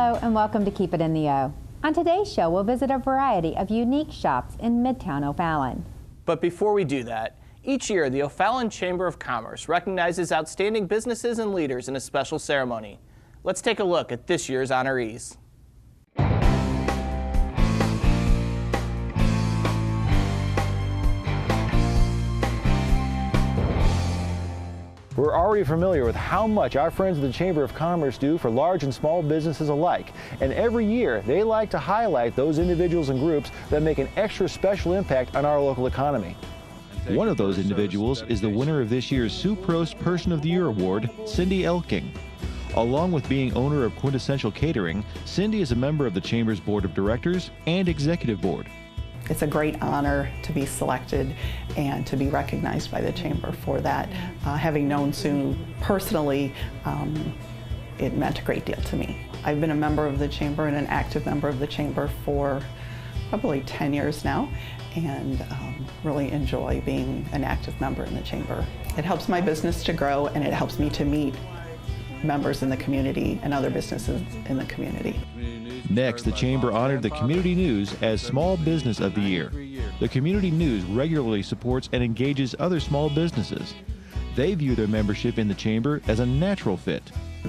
Hello and welcome to Keep It in the O. On today's show, we'll visit a variety of unique shops in Midtown O'Fallon. But before we do that, each year the O'Fallon Chamber of Commerce recognizes outstanding businesses and leaders in a special ceremony. Let's take a look at this year's honorees. We're already familiar with how much our friends at the Chamber of Commerce do for large and small businesses alike. And every year, they like to highlight those individuals and groups that make an extra special impact on our local economy. One of those individuals is the winner of this year's Sucrose Person of the Year Award, Cindy Elking. Along with being owner of Quintessential Catering, Cindy is a member of the Chamber's Board of Directors and Executive Board. It's a great honor to be selected and to be recognized by the Chamber for that. Having known Sue personally, it meant a great deal to me. I've been a member of the Chamber and an active member of the Chamber for probably 10 years now, and really enjoy being an active member in the Chamber. It helps my business to grow, and it helps me to meet members in the community and other businesses in the community. Next, the Chamber honored the Community News as Small Business of the Year. The Community News regularly supports and engages other small businesses. They view their membership in the Chamber as a natural fit.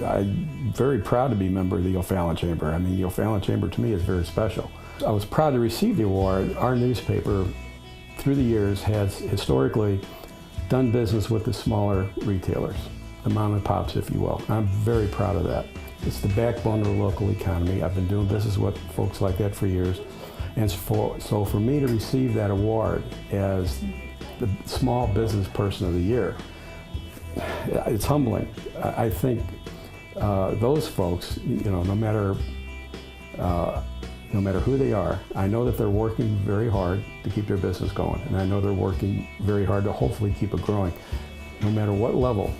I'm very proud to be a member of the O'Fallon Chamber. I mean, the O'Fallon Chamber to me is very special. I was proud to receive the award. Our newspaper, through the years, has historically done business with the smaller retailers, the mom and pops, if you will. I'm very proud of that. It's the backbone of the local economy. I've been doing business with folks like that for years. And so for me to receive that award as the Small Business Person of the Year, it's humbling. I think those folks, you know, no matter who they are, I know that they're working very hard to keep their business going. And I know they're working very hard to hopefully keep it growing. No matter what level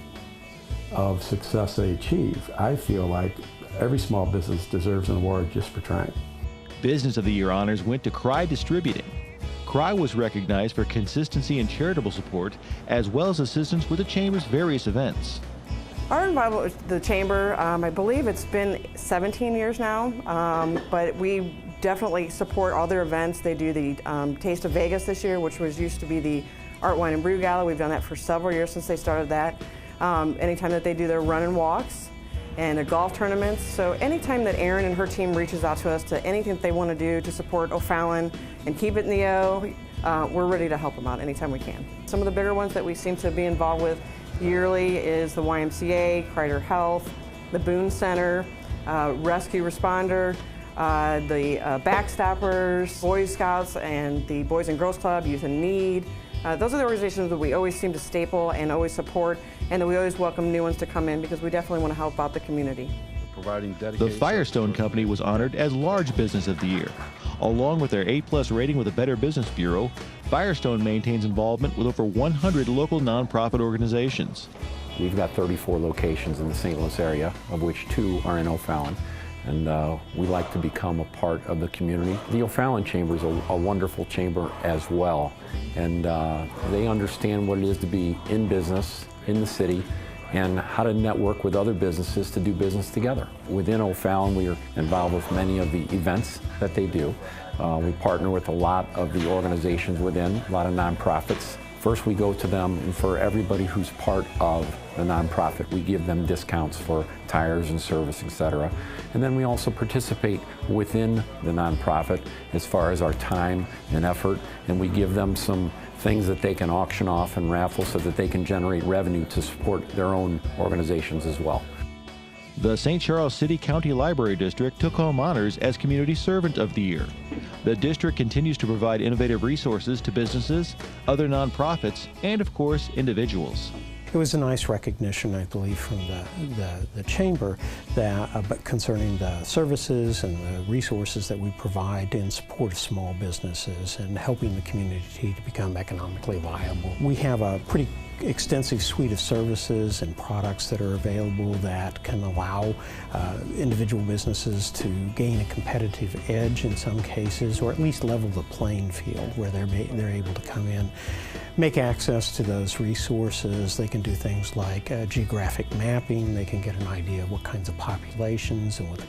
of success they achieve, I feel like every small business deserves an award just for trying. Business of the Year honors went to Cry Distributing. Cry was recognized for consistency and charitable support, as well as assistance with the Chamber's various events. Our involvement with the Chamber, I believe it's been 17 years now, but we definitely support all their events. They do the Taste of Vegas this year, which used to be the Art, Wine, and Brew Gala. We've done that for several years since they started that. Anytime that they do their run and walks and their golf tournaments. So anytime that Erin and her team reaches out to us to anything that they want to do to support O'Fallon and keep it in the O, we're ready to help them out anytime we can. Some of the bigger ones that we seem to be involved with yearly is the YMCA, Kreider Health, the Boone Center, Rescue Responder, the Backstoppers, Boy Scouts, and the Boys and Girls Club, Youth in Need. Those are the organizations that we always seem to staple and always support, and that we always welcome new ones to come in because we definitely want to help out the community. The Firestone Company was honored as Large Business of the Year. Along with their A+ rating with the Better Business Bureau, Firestone maintains involvement with over 100 local nonprofit organizations. We've got 34 locations in the St. Louis area, of which 2 are in O'Fallon. And we like to become a part of the community. The O'Fallon Chamber is a wonderful chamber as well, and they understand what it is to be in business in the city and how to network with other businesses to do business together. Within O'Fallon, we are involved with many of the events that they do. We partner with a lot of the organizations within, a lot of nonprofits. First, we go to them, and for everybody who's part of the nonprofit, we give them discounts for tires and service, etc. And then we also participate within the nonprofit as far as our time and effort, and we give them some things that they can auction off and raffle so that they can generate revenue to support their own organizations as well. The St. Charles City County Library District took home honors as Community Servant of the Year. The district continues to provide innovative resources to businesses, other nonprofits, and of course, individuals. It was a nice recognition, I believe, from the Chamber but concerning the services and the resources that we provide in support of small businesses and helping the community to become economically viable. We have a pretty extensive suite of services and products that are available that can allow individual businesses to gain a competitive edge in some cases, or at least level the playing field where they're able to come in, make access to those resources. They can can do things like geographic mapping. They can get an idea of what kinds of populations and what the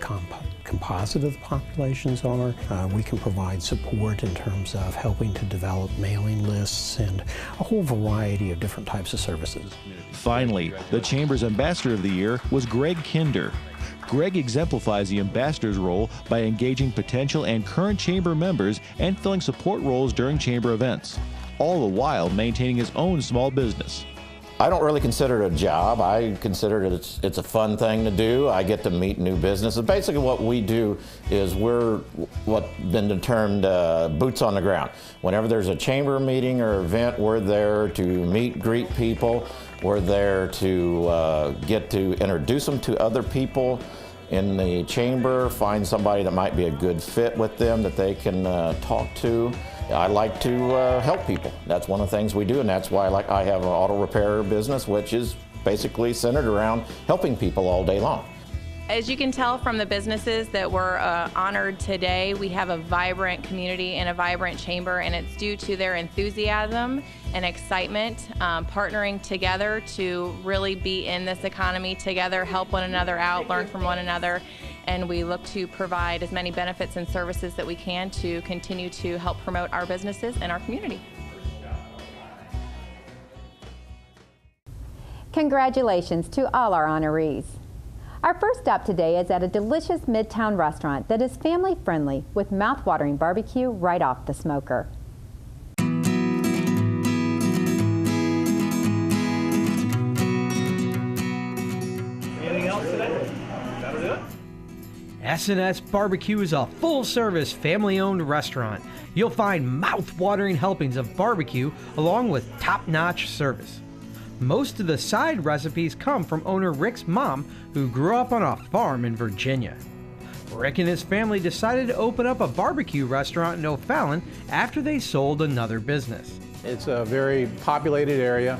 composite of the populations are. We can provide support in terms of helping to develop mailing lists and a whole variety of different types of services. Finally, the Chamber's Ambassador of the Year was Greg Kinder. Greg exemplifies the ambassador's role by engaging potential and current Chamber members and filling support roles during Chamber events, all the while maintaining his own small business. I don't really consider it a job. I consider it's a fun thing to do. I get to meet new businesses. Basically what we do is we're what's been termed boots on the ground. Whenever there's a chamber meeting or event, we're there to meet, greet people. We're there to get to introduce them to other people in the chamber, find somebody that might be a good fit with them that they can talk to. I like to help people. That's one of the things we do, and that's why I have an auto repair business, which is basically centered around helping people all day long. As you can tell from the businesses that were honored today, we have a vibrant community and a vibrant chamber, and it's due to their enthusiasm and excitement, partnering together to really be in this economy together, help one another out, learn from one another, and we look to provide as many benefits and services that we can to continue to help promote our businesses and our community. Congratulations to all our honorees. Our first stop today is at a delicious Midtown restaurant that is family friendly with mouth-watering barbecue right off the smoker. Anything else today? That'll do it. Sns BBQ is a full-service, family-owned restaurant. You'll find mouth-watering helpings of barbecue along with top-notch service. Most of the side recipes come from owner Rick's mom, who grew up on a farm in Virginia. Rick and his family decided to open up a barbecue restaurant in O'Fallon after they sold another business. It's a very populated area,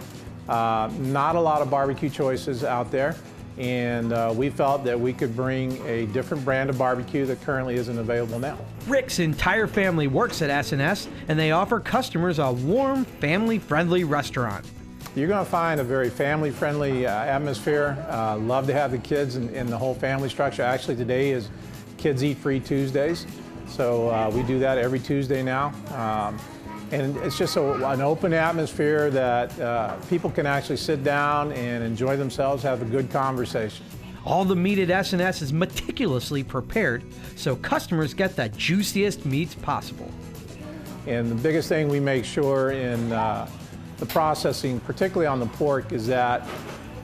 not a lot of barbecue choices out there, and we felt that we could bring a different brand of barbecue that currently isn't available now. Rick's entire family works at SNS, and they offer customers a warm, family-friendly restaurant. You're going to find a very family-friendly atmosphere. Love to have the kids in the whole family structure. Actually, today is Kids Eat Free Tuesdays, so we do that every Tuesday now. And it's just an open atmosphere that people can actually sit down and enjoy themselves, have a good conversation. All the meat at SNS is meticulously prepared, so customers get the juiciest meats possible. And the biggest thing we make sure in the processing, particularly on the pork, is that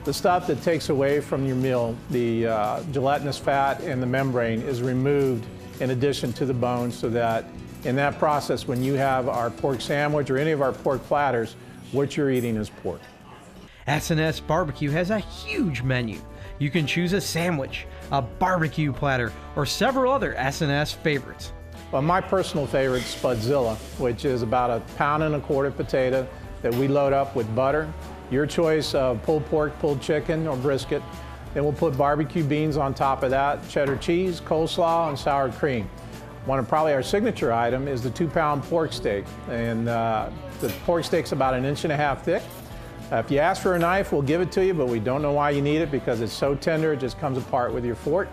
the stuff that takes away from your meal, the gelatinous fat and the membrane, is removed in addition to the bone, so that in that process, when you have our pork sandwich or any of our pork platters, what you're eating is pork. SNS BBQ has a huge menu. You can choose a sandwich, a barbecue platter, or several other SNS favorites. Well, my personal favorite is Spudzilla, which is about 1.25 pounds potato that we load up with butter, your choice of pulled pork, pulled chicken, or brisket. Then we'll put barbecue beans on top of that, cheddar cheese, coleslaw, and sour cream. One of probably our signature item is the 2-pound pork steak. And the pork steak's about 1.5 inches thick. If you ask for a knife, we'll give it to you, but we don't know why you need it because it's so tender it just comes apart with your fork.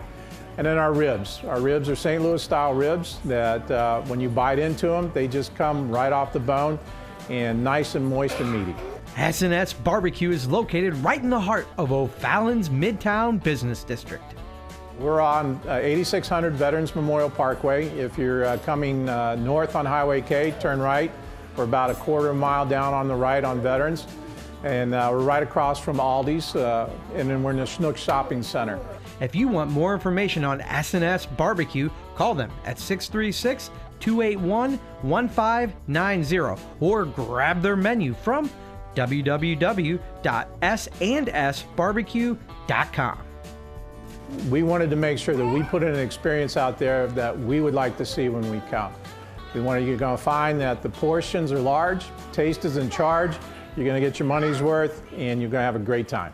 And then our ribs. Our ribs are St. Louis style ribs that when you bite into them, they just come right off the bone and nice and moist and meaty. SNS BBQ is located right in the heart of O'Fallon's Midtown Business District. We're on 8600 Veterans Memorial Parkway. If you're coming north on Highway K, turn right. We're about a 1/4 mile down on the right on Veterans. And we're right across from Aldi's, and then we're in the Schnuck Shopping Center. If you want more information on SNS BBQ, call them at 636-281-1590 or grab their menu from www.snsbbq.com. We wanted to make sure that we put in an experience out there that we would like to see when we come. You're going to find that the portions are large, taste is in charge, you're going to get your money's worth, and you're going to have a great time.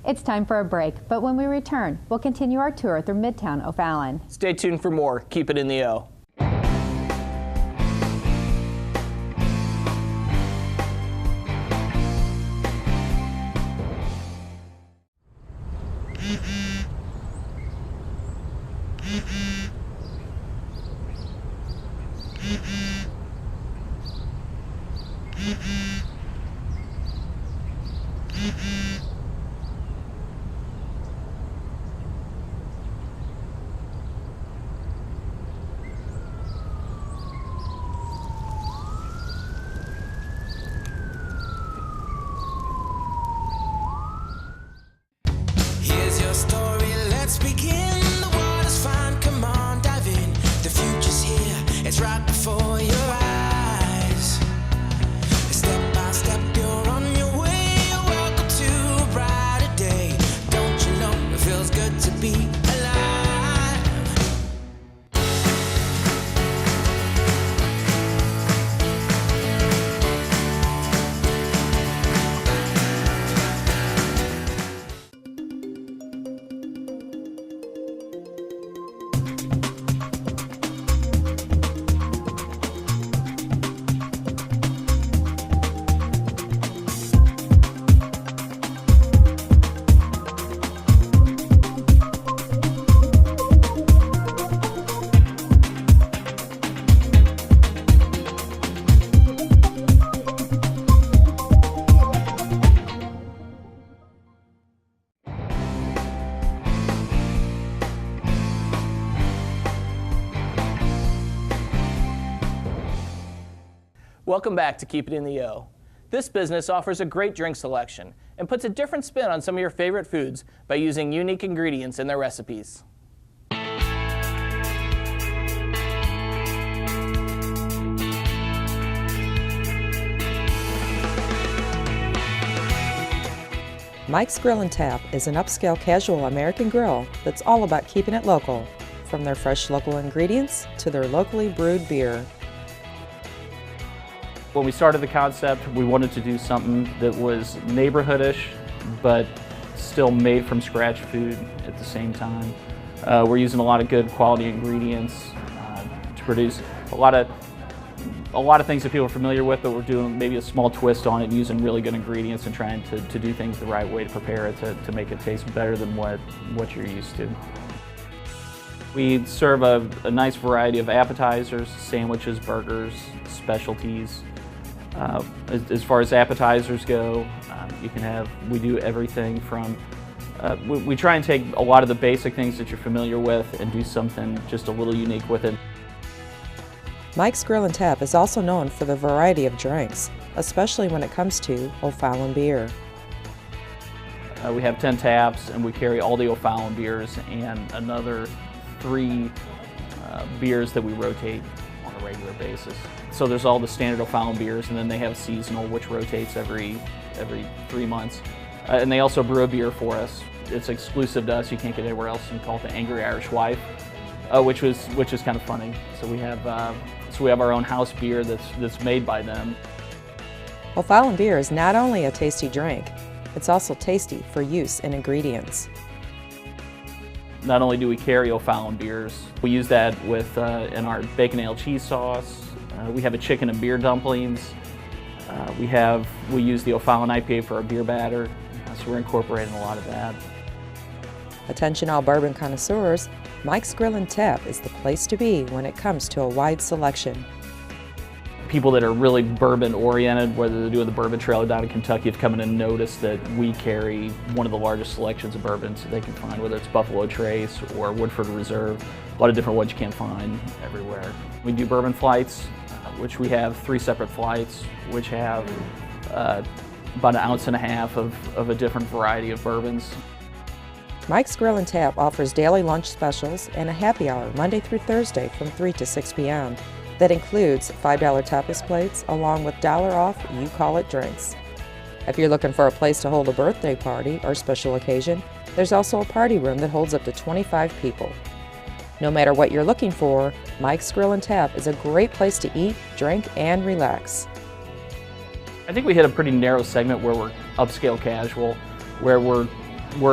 It's time for a break, but when we return, we'll continue our tour through Midtown O'Fallon. Stay tuned for more. Keep it in the O. Here's your story, let's begin. The water's fine, come on, dive in. The future's here, it's right before your eyes. Step by step, you're on your way. Welcome to a brighter day. Don't you know it feels good to be alive? Welcome back to Keep It in the O. This business offers a great drink selection and puts a different spin on some of your favorite foods by using unique ingredients in their recipes. Mike's Grill and Tap is an upscale casual American grill that's all about keeping it local, from their fresh local ingredients to their locally brewed beer. When we started the concept, we wanted to do something that was neighborhoodish, but still made from scratch food at the same time. We're using a lot of good quality ingredients to produce a lot of things that people are familiar with, but we're doing maybe a small twist on it and using really good ingredients and trying to do things the right way to prepare it to make it taste better than what you're used to. We serve a nice variety of appetizers, sandwiches, burgers, specialties. As far as appetizers go, we do everything from, we try and take a lot of the basic things that you're familiar with and do something just a little unique with it. Mike's Grill and Tap is also known for the variety of drinks, especially when it comes to O'Fallon beer. We have 10 taps and we carry all the O'Fallon beers and another 3 beers that we rotate on a regular basis. So there's all the standard O'Fallon beers, and then they have seasonal, which rotates every 3 months. And they also brew a beer for us. It's exclusive to us. You can't get anywhere else. We call it the Angry Irish Wife, which is kind of funny. So we have our own house beer that's made by them. O'Fallon beer is not only a tasty drink, it's also tasty for use in ingredients. Not only do we carry O'Fallon beers, we use that in our bacon ale cheese sauce. We have a chicken and beer dumplings. We use the O'Fallon IPA for our beer batter, so we're incorporating a lot of that. Attention all bourbon connoisseurs, Mike's Grill and Tap is the place to be when it comes to a wide selection. People that are really bourbon oriented, whether they're doing the bourbon trail down in Kentucky, have come in and noticed that we carry one of the largest selections of bourbons that they can find, whether it's Buffalo Trace or Woodford Reserve, a lot of different ones you can't find everywhere. We do bourbon flights, which we have 3 separate flights, which have about 1.5 ounces of a different variety of bourbons. Mike's Grill and Tap offers daily lunch specials and a happy hour Monday through Thursday from 3 to 6 p.m. That includes $5 tapas plates along with $1 off you call it drinks. If you're looking for a place to hold a birthday party or special occasion, there's also a party room that holds up to 25 people. No matter what you're looking for, Mike's Grill and Tap is a great place to eat, drink, and relax. I think we hit a pretty narrow segment where we're upscale casual, where we're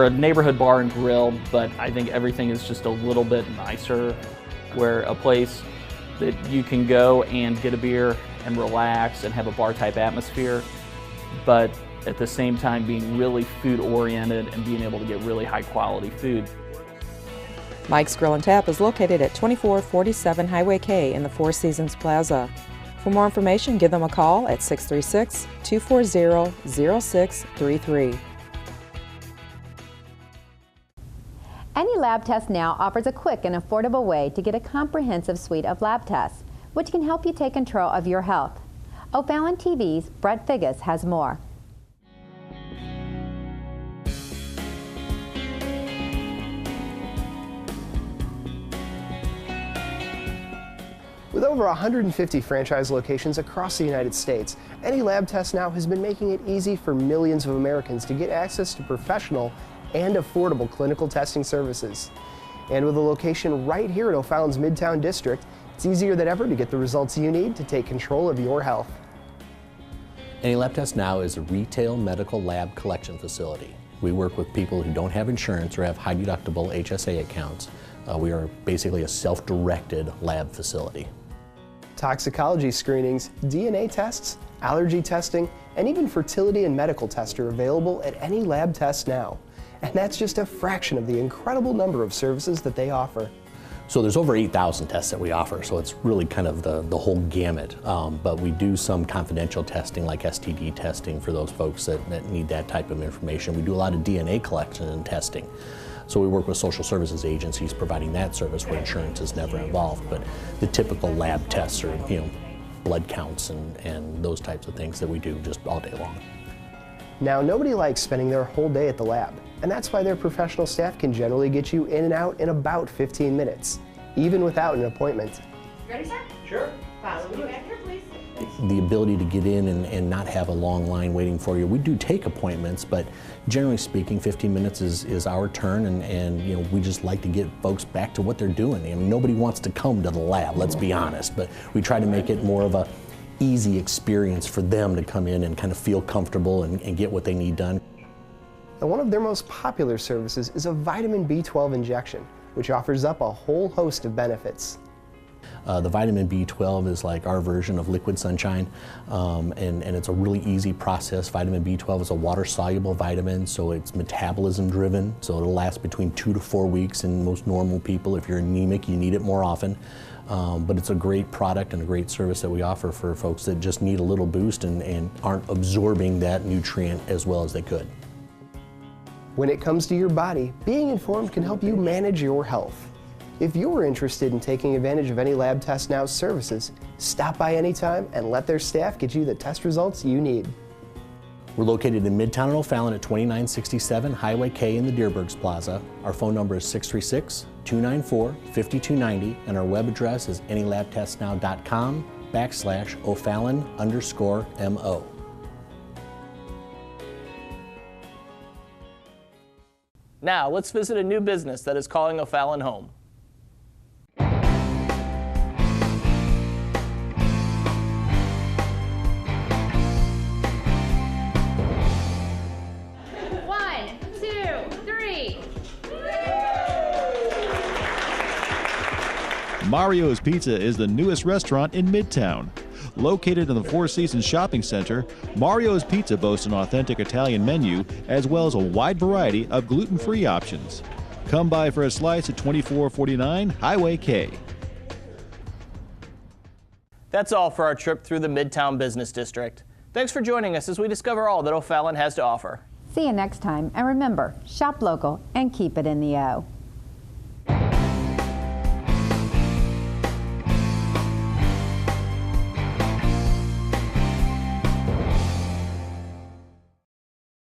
a neighborhood bar and grill, but I think everything is just a little bit nicer. We're a place that you can go and get a beer and relax and have a bar type atmosphere, but at the same time being really food oriented and being able to get really high quality food. Mike's Grill and Tap is located at 2447 Highway K in the Four Seasons Plaza. For more information, give them a call at 636-240-0633. AnyLabNow offers a quick and affordable way to get a comprehensive suite of lab tests, which can help you take control of your health. OFallonTV's Brett Figgis has more. With over 150 franchise locations across the United States, AnyLabNow has been making it easy for millions of Americans to get access to professional and affordable clinical testing services. And with a location right here in O'Fallon's Midtown District, it's easier than ever to get the results you need to take control of your health. AnyLabNow is a retail medical lab collection facility. We work with people who don't have insurance or have high deductible HSA accounts. We are basically a self-directed lab facility. Toxicology screenings, DNA tests, allergy testing, and even fertility and medical tests are available at AnyLabNow. And that's just a fraction of the incredible number of services that they offer. So there's over 8,000 tests that we offer, so it's really kind of the whole gamut. But we do some confidential testing like STD testing for those folks that need that type of information. We do a lot of DNA collection and testing. So we work with social services agencies providing that service where insurance is never involved. But the typical lab tests are, blood counts and those types of things that we do just all day long. Now, nobody likes spending their whole day at the lab, and that's why their professional staff can generally get you in and out in about 15 minutes, even without an appointment. Ready, sir? Sure. Follow me back here, please. The ability to get in and not have a long line waiting for you. We do take appointments, but generally speaking, 15 minutes is our turn, and we just like to get folks back to what they're doing. I mean, nobody wants to come to the lab, let's be honest, but we try to make it more of a easy experience for them to come in and kind of feel comfortable and get what they need done. And one of their most popular services is a vitamin B12 injection, which offers up a whole host of benefits. The vitamin B12 is like our version of liquid sunshine, and it's a really easy process. Vitamin B12 is a water-soluble vitamin, so it's metabolism-driven, so it'll last between 2 to 4 weeks in most normal people. If you're anemic, you need it more often. But it's a great product and a great service that we offer for folks that just need a little boost and aren't absorbing that nutrient as well as they could. When it comes to your body, being informed can help you manage your health. If you're interested in taking advantage of AnyLabNow's services, stop by anytime and let their staff get you the test results you need. We're located in Midtown and O'Fallon at 2967 Highway K in the Deerbergs Plaza. Our phone number is 636-294-5290, and our web address is AnyLabTestNow.com/O'Fallon_MO. Now, let's visit a new business that is calling O'Fallon home. Mario's Pizza is the newest restaurant in Midtown. Located in the Four Seasons Shopping Center, Mario's Pizza boasts an authentic Italian menu as well as a wide variety of gluten-free options. Come by for a slice at 2449 Highway K. That's all for our trip through the Midtown Business District. Thanks for joining us as we discover all that O'Fallon has to offer. See you next time, and remember, shop local and keep it in the O.